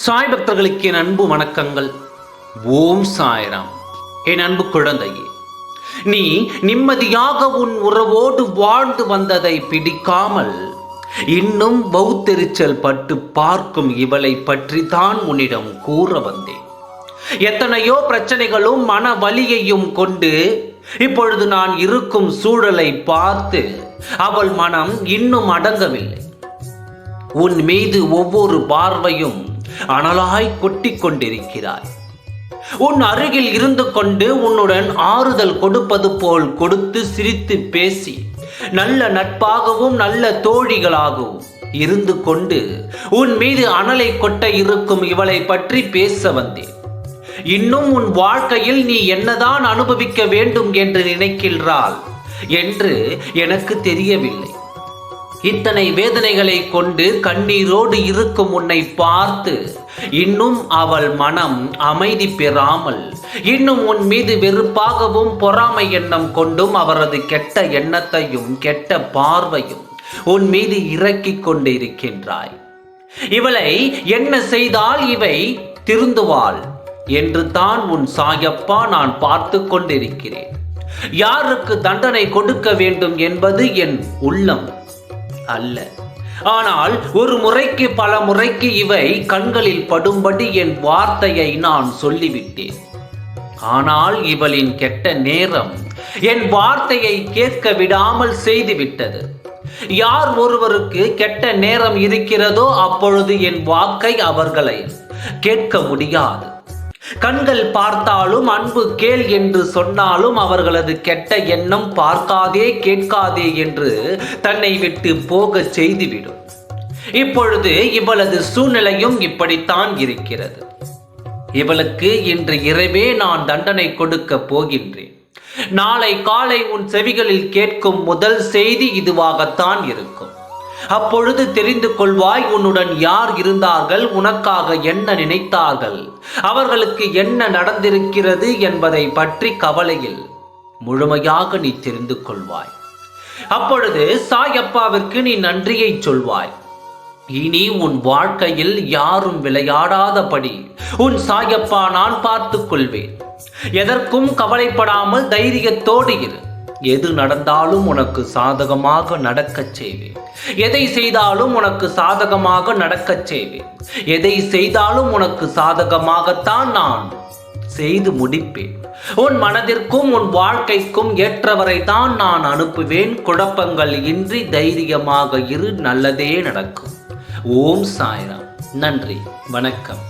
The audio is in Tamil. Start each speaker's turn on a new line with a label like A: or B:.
A: சாய் பக்தர்களுக்கு என் அன்பு வணக்கங்கள். ஓம் சாய்ராம். என் அன்பு குழந்தையே, நீ நிம்மதியாக உன் உறவோடு வாழ்ந்து வந்ததை பிடிக்காமல் இன்னும் பௌத்தெரிச்சல் பட்டு பார்க்கும் இவளை பற்றி தான் உன்னிடம் கூற வந்தேன். எத்தனையோ பிரச்சனைகளும் மன வலியையும் கொண்டு இப்பொழுது நான் இருக்கும் சூழலை பார்த்து அவள் மனம் இன்னும் அடங்கவில்லை. உன் மீது ஒவ்வொரு பார்வையும் அனலாய் கொட்டிக் கொண்டிருக்கிறாய். உன் அருகில் இருந்து கொண்டு உன்னுடன் ஆறுதல் கொடுப்பது போல் கொடுத்து சிரித்து பேசி நல்ல நட்பாகவும் நல்ல தோழிகளாகவும் இருந்து கொண்டு உன் மீது அனலை கொட்ட இருக்கும் இவளை பற்றி பேச வந்தேன். இன்னும் உன் வாழ்க்கையில் நீ என்னதான் அனுபவிக்க வேண்டும் என்று நினைக்கிறாள் என்று எனக்கு தெரியவில்லை. இத்தனை வேதனைகளை கொண்டு கண்ணீரோடு இருக்கும் உன்னை பார்த்து இன்னும் அவள் மனம் அமைதி பெறாமல் இன்னும் உன் மீது வெறுப்பாகவும் பொறாமை எண்ணம் கொண்டும் அவரது கெட்ட எண்ணத்தையும் கெட்ட பார்வையும் உன் மீது இறக்கிக் கொண்டு இருக்கின்றாய். இவளை என்ன செய்தால் இவை திருந்துவாள் என்று தான் உன் சாயப்பா நான் பார்த்து கொண்டிருக்கிறேன். யாருக்கு தண்டனை கொடுக்க வேண்டும் என்பது என் உள்ளம் அல்ல. ஆனால் ஒரு முறைக்கு பல முறைக்கு இவை கண்களில் படும்படி என் வார்த்தையை நான் சொல்லிவிட்டேன். ஆனால் இவளின் கெட்ட நேரம் என் வார்த்தையை கேட்க விடாமல் செய்துவிட்டது. யார் ஒருவருக்கு கெட்ட நேரம் இருக்கிறதோ அப்பொழுது என் வாக்கை அவர்களை கேட்க முடியாது. கண்கள் பார்த்தாலும் அன்பு கேள் என்று சொன்னாலும் அவர்களது கெட்ட எண்ணம் பார்க்காதே கேட்காதே என்று தன்னை விட்டு போக செய்துவிடும். இப்பொழுது இவளது சூழ்நிலையும் இப்படித்தான் இருக்கிறது. இவளுக்கு இன்று இரவே நான் தண்டனை கொடுக்க போகின்றேன். நாளை காலை உன் செவிகளில் கேட்கும் முதல் செய்தி இதுவாகத்தான் இருக்கும். அப்பொழுது தெரிந்து கொள்வாய் உன்னுடன் யார் இருந்தார்கள், உனக்காக என்ன நினைத்தார்கள், அவர்களுக்கு என்ன நடந்திருக்கிறது என்பதை பற்றி கவலையில் முழுமையாக நீ தெரிந்து கொள்வாய். அப்பொழுது சாயப்பாவிற்கு நீ நன்றியை சொல்வாய். இனி உன் வாழ்க்கையில் யாரும் விளையாடாதபடி உன் சாயப்பா நான் பார்த்துக் கொள்வேன். எதற்கும் கவலைப்படாமல் தைரியத்தோடு இரு. எது நடந்தாலும் உனக்கு சாதகமாக நடக்கச் செய்வேன். எதை செய்தாலும் உனக்கு சாதகமாக நடக்கச் செய்வேன். எதை செய்தாலும் உனக்கு சாதகமாகத்தான் நான் செய்து முடிப்பேன். உன் மனதிற்கும் உன் வாழ்க்கைக்கும் ஏற்றவரை தான் நான் அனுப்புவேன். குழப்பங்கள் இன்றி தைரியமாக இரு, நல்லதே நடக்கும். ஓம் சாய்ராம். நன்றி, வணக்கம்.